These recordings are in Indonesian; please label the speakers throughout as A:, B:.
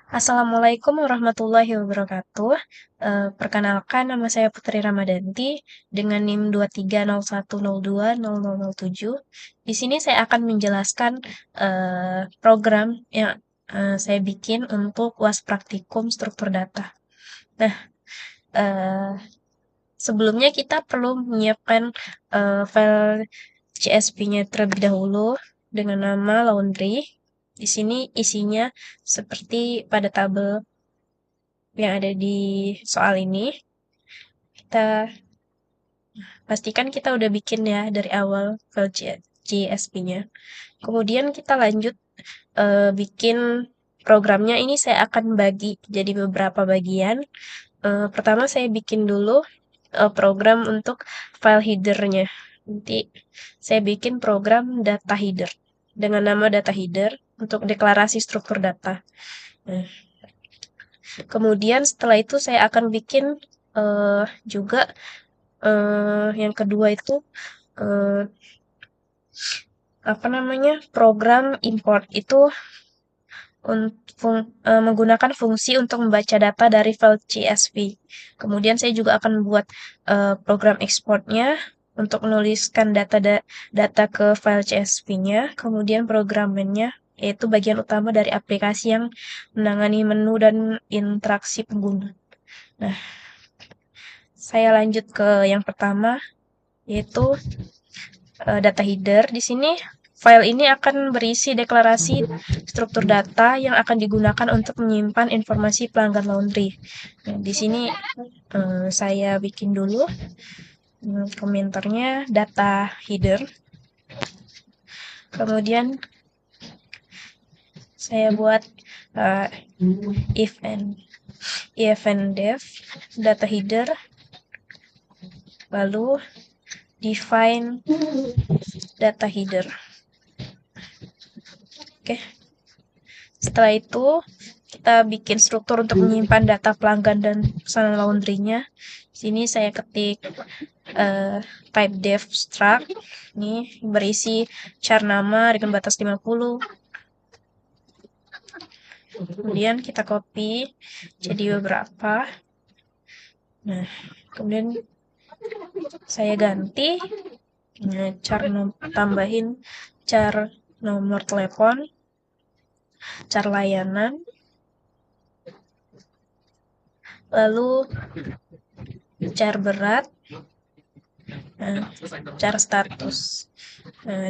A: Assalamualaikum warahmatullahi wabarakatuh. Perkenalkan nama saya Putri Ramadanti dengan NIM 2301020007. Di sini saya akan menjelaskan program yang saya bikin untuk UAS Praktikum Struktur Data. Nah, eh, sebelumnya kita perlu menyiapkan file CSV-nya terlebih dahulu dengan nama laundry. Di sini isinya seperti pada tabel yang ada di soal ini. Kita pastikan kita udah bikin ya dari awal file CSV-nya. Kemudian kita lanjut bikin programnya. Ini saya akan bagi jadi beberapa bagian. Pertama saya bikin dulu program untuk file header-nya. Nanti saya bikin program data header dengan nama data header untuk deklarasi struktur data. Nah, kemudian setelah itu saya akan bikin juga yang kedua itu program import itu menggunakan fungsi untuk membaca data dari file CSV. Kemudian saya juga akan buat program exportnya untuk menuliskan data ke file CSV-nya. Kemudian program mainnya yaitu bagian utama dari aplikasi yang menangani menu dan interaksi pengguna. Nah, saya lanjut ke yang pertama yaitu data header. Di sini file ini akan berisi deklarasi struktur data yang akan digunakan untuk menyimpan informasi pelanggan laundry. Nah, di sini saya bikin dulu komentarnya data header. Kemudian saya buat if and def data header, lalu define data header. Oke. Setelah itu kita bikin struktur untuk menyimpan data pelanggan dan pesanan laundry-nya. Sini saya ketik type def struct. Ini berisi char nama dengan batas 50. Kemudian kita copy jadi beberapa. Nah, kemudian saya ganti tambahin char nomor telepon, char layanan, lalu char berat, char status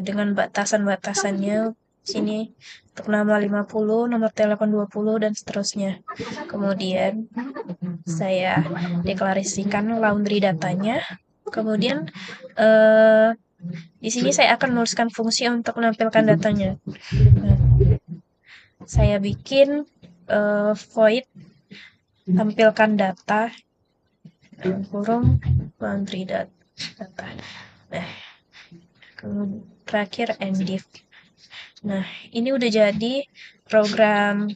A: dengan batasan-batasannya. Sini untuk nama 50, nomor telepon 20 dan seterusnya. Kemudian saya deklarasikan laundry datanya. Kemudian di sini saya akan menuliskan fungsi untuk menampilkan datanya. Saya bikin void tampilkan data kurung laundry data. Nah, kemudian terakhir endif. Nah, ini udah jadi program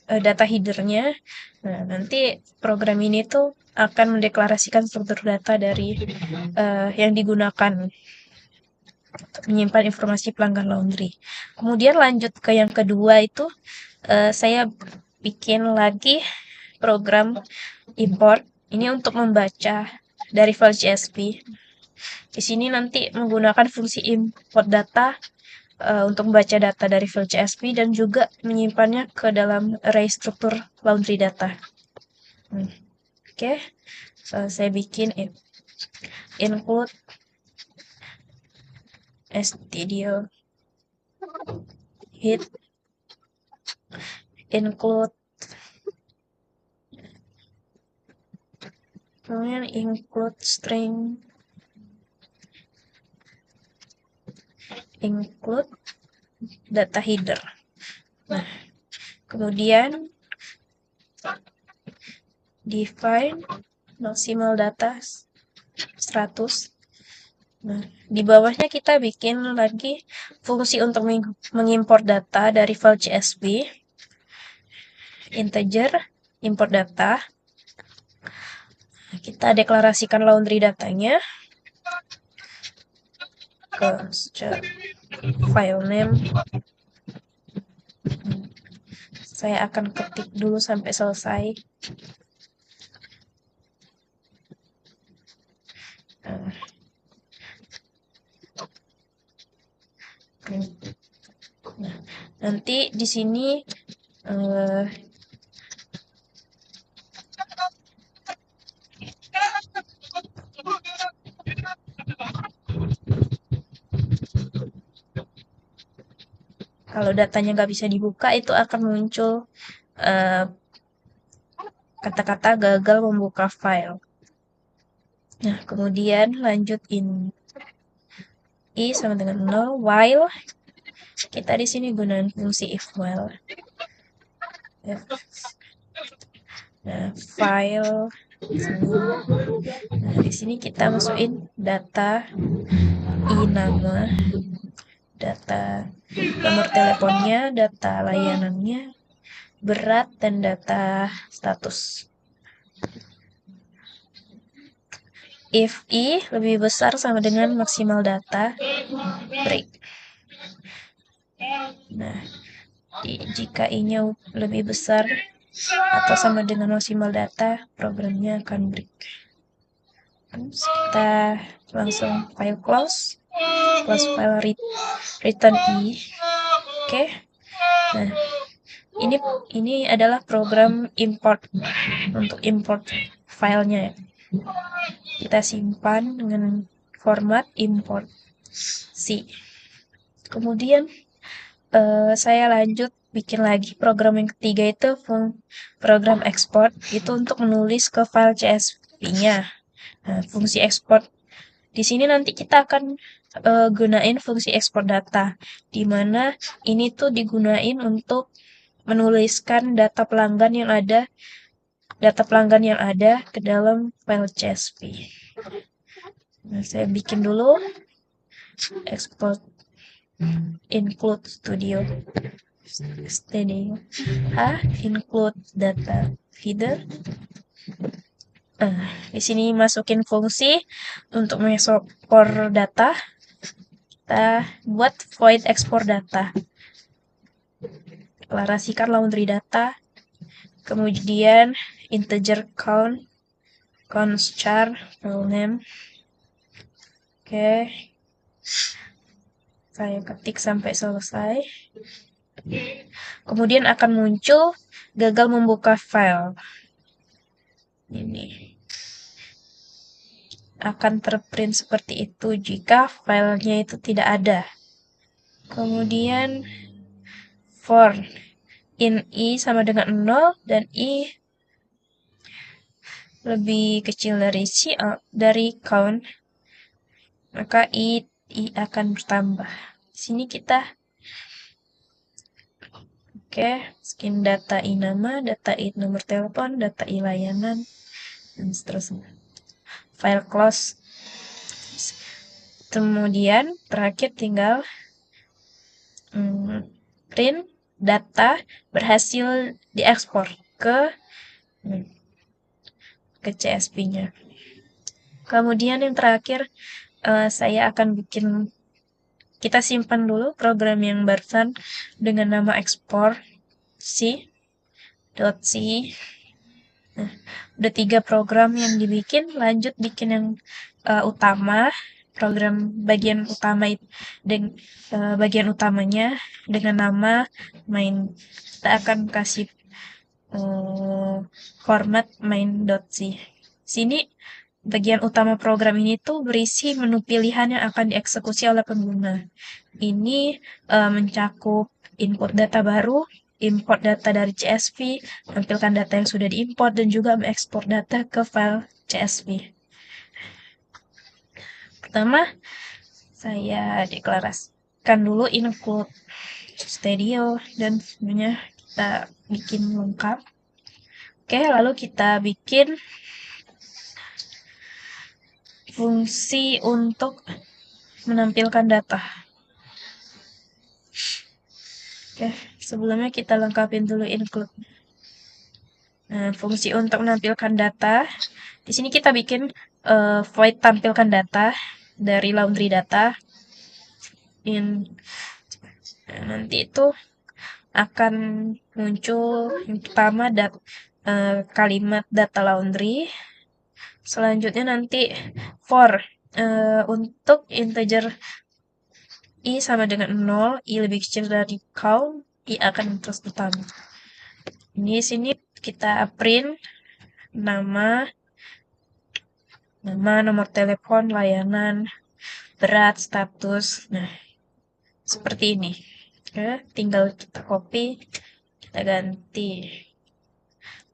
A: data header-nya. Nah, nanti program ini tuh akan mendeklarasikan struktur data dari yang digunakan untuk menyimpan informasi pelanggan laundry. Kemudian lanjut ke yang kedua itu saya bikin lagi program import. Ini untuk membaca dari file CSV. Di sini nanti menggunakan fungsi import data untuk membaca data dari file CSV dan juga menyimpannya ke dalam array struktur laundry data. Oke. Saya bikin include stdio hit include, kemudian include string, include data header. Nah, kemudian define maximal data 100. Nah, di bawahnya kita bikin lagi fungsi untuk mengimport data dari file CSV, integer, import data. Kita deklarasikan laundry datanya ke file name saya akan ketik dulu sampai selesai. Nah, nanti di sini kalau datanya nggak bisa dibuka, itu akan muncul kata-kata gagal membuka file. Nah, kemudian lanjut i sama dengan 0, while kita di sini gunakan fungsi if while. Nah, file. Nah, di sini kita masukin data i nama, data nomor teleponnya, data layanannya, berat, dan data status. If i lebih besar sama dengan maksimal data, break. Nah, jika i-nya lebih besar atau sama dengan maksimal data, programnya akan break. Kita langsung file close file return i. Oke. Nah, ini adalah program import untuk import filenya ya. Kita simpan dengan format import C. Kemudian saya lanjut bikin lagi program yang ketiga, itu program export, itu untuk menulis ke file CSV-nya. Nah, fungsi export di sini nanti kita akan gunain fungsi export data, di mana ini tuh digunain untuk menuliskan data pelanggan yang ada ke dalam file CSV. Nah, saya bikin dulu export include studio include data feeder. Di sini masukin fungsi untuk mengekspor data. Kita buat void export data. Deklarasikan laundry data. Kemudian integer count, char, file name. Oke. Saya ketik sampai selesai. Kemudian akan muncul gagal membuka file. Ini akan terprint seperti itu jika filenya itu tidak ada. Kemudian for in i sama dengan 0 dan i lebih kecil dari count, maka i akan bertambah. Di sini kita skin data i nama, data i nomor telepon, data i layanan, dan seterusnya. File close. Kemudian terakhir tinggal print data berhasil diekspor ke CSV-nya. Kemudian yang terakhir saya akan kita simpan dulu program yang barusan dengan nama export C. Nah, udah 3 program yang dibikin, lanjut bikin yang utama, program bagian utamanya dengan nama main. Kita akan kasih format main.c. Sini bagian utama program ini tuh berisi menu pilihan yang akan dieksekusi oleh pengguna. Ini mencakup input data baru, import data dari CSV, tampilkan data yang sudah diimport, dan juga mengekspor data ke file CSV. Pertama, saya deklarasikan dulu include studio, dan sebenarnya kita bikin lengkap. Oke, lalu kita bikin fungsi untuk menampilkan data. Oke, sebelumnya kita lengkapin dulu include. Nah, fungsi untuk menampilkan data, di sini kita bikin void tampilkan data dari laundry data. Nanti itu akan muncul yang pertama kalimat data laundry. Selanjutnya nanti untuk integer i sama dengan 0, i lebih kecil dari count, i akan terus bertambah. Ini sini kita print nama, nomor telepon, layanan, berat, status. Nah, seperti ini. Oke, tinggal kita copy, kita ganti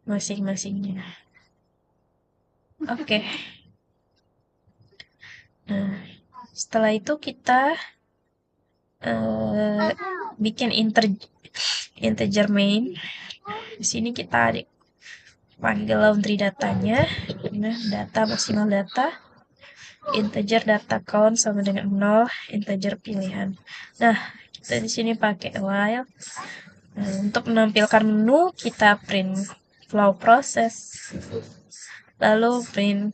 A: masing-masingnya. Oke. Nah, setelah itu kita bikin integer main. Di sini kita panggil laundry datanya. Nah, data maksimal data. Integer data count sama dengan 0, integer pilihan. Nah, kita di sini pakai while. Nah, untuk menampilkan menu kita print flow process. Lalu print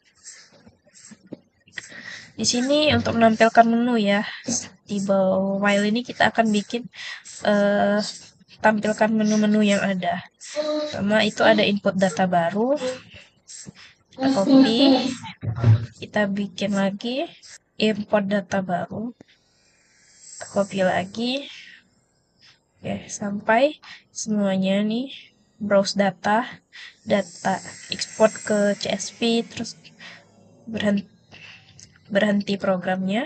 A: di sini untuk menampilkan menu ya. Di bawah while ini kita akan bikin tampilkan menu-menu yang ada. Pertama itu ada input data baru. Kita copy. Kita bikin lagi import data baru. Kita copy lagi. Oke, sampai semuanya nih browse data export ke CSV, terus berhenti programnya.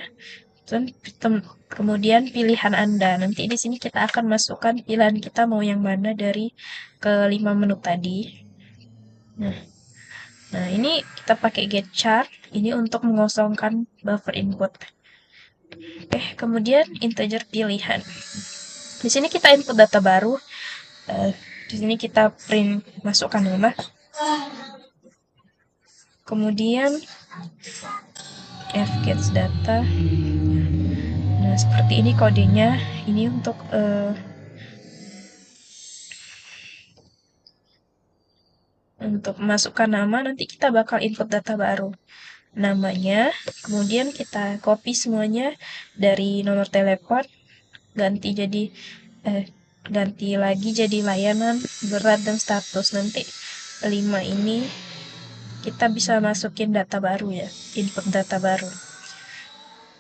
A: Kemudian pilihan Anda. Nanti di sini kita akan masukkan pilihan kita mau yang mana dari kelima menu tadi. Nah, ini kita pakai get chart. Ini untuk mengosongkan buffer input. Oke, kemudian integer pilihan. Di sini kita input data baru. Di sini kita print masukkan nama. Kemudian fgets data. Nah, seperti ini kodenya. Ini untuk masukkan nama, nanti kita bakal input data baru. Namanya, kemudian kita copy semuanya dari nomor telepon, ganti lagi jadi layanan, berat, dan status. Nanti 5 ini kita bisa masukin data baru ya, input data baru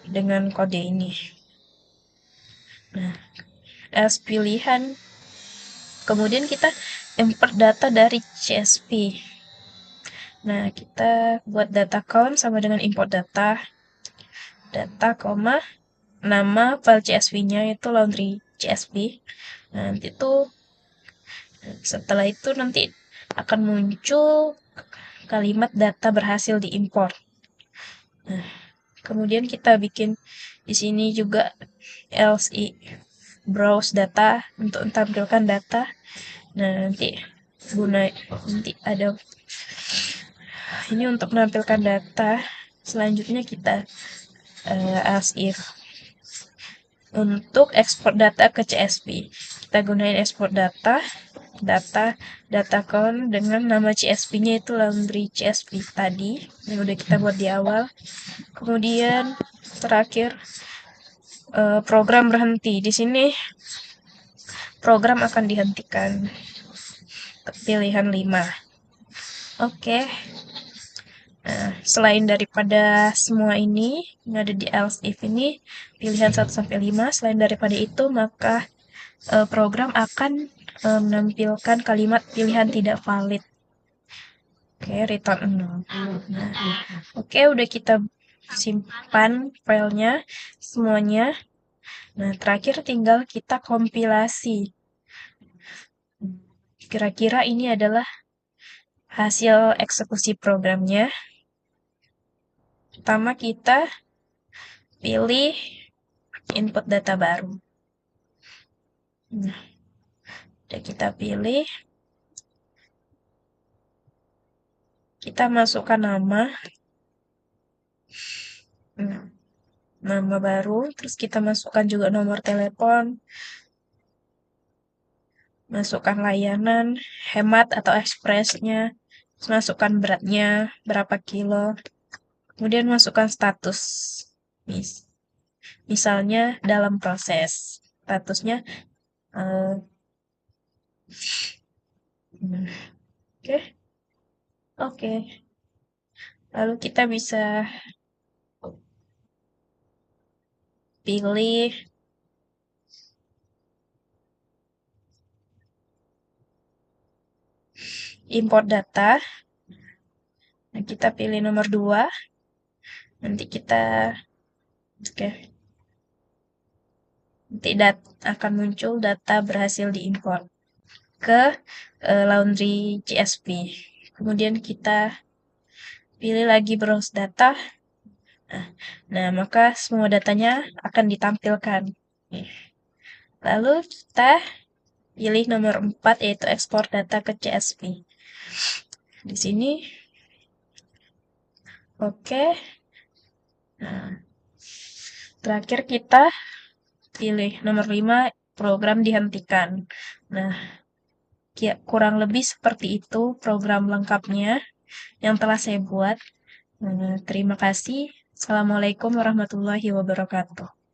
A: dengan kode ini. Nah, as pilihan, kemudian kita import data dari CSV. Nah, kita buat data count sama dengan import data, nama file CSV-nya itu laundry CSV. Nah, nanti setelah itu nanti akan muncul kalimat data berhasil diimport. Nah, kemudian kita bikin di sini juga else browse data untuk tampilkan data. Nah, nanti ada ini untuk menampilkan data. Selanjutnya kita else if untuk ekspor data ke CSV. Kita gunain ekspor data count dengan nama CSV-nya itu laundry CSV tadi yang udah kita buat di awal. Kemudian terakhir program berhenti. Di sini program akan dihentikan. Pilihan 5. Oke. Nah, selain daripada semua ini yang ada di else if ini pilihan 1 sampai 5, selain daripada itu maka program akan menampilkan kalimat pilihan tidak valid. Oke, return 0. Nah, oke, udah kita simpan filenya semuanya. Nah, terakhir tinggal kita kompilasi. Kira-kira ini adalah hasil eksekusi programnya. Pertama kita pilih input data baru. Nah, udah kita pilih. Kita masukkan nama. Nah, nama baru. Terus kita masukkan juga nomor telepon. Masukkan layanan, hemat atau ekspresnya. Terus masukkan beratnya, berapa kilo. Kemudian masukkan status. Misalnya dalam proses. Statusnya Nah, oke. Oke. Lalu kita bisa pilih import data. Nah, kita pilih nomor 2. Nanti kita, oke, nanti akan muncul data berhasil diimport ke Laundry CSV. Kemudian kita pilih lagi browse data. Nah, maka semua datanya akan ditampilkan. Lalu kita pilih nomor 4 yaitu ekspor data ke CSV. Di sini, oke. Nah, terakhir kita pilih nomor 5 program dihentikan. Nah, kurang lebih seperti itu program lengkapnya yang telah saya buat. Terima kasih. Assalamualaikum warahmatullahi wabarakatuh.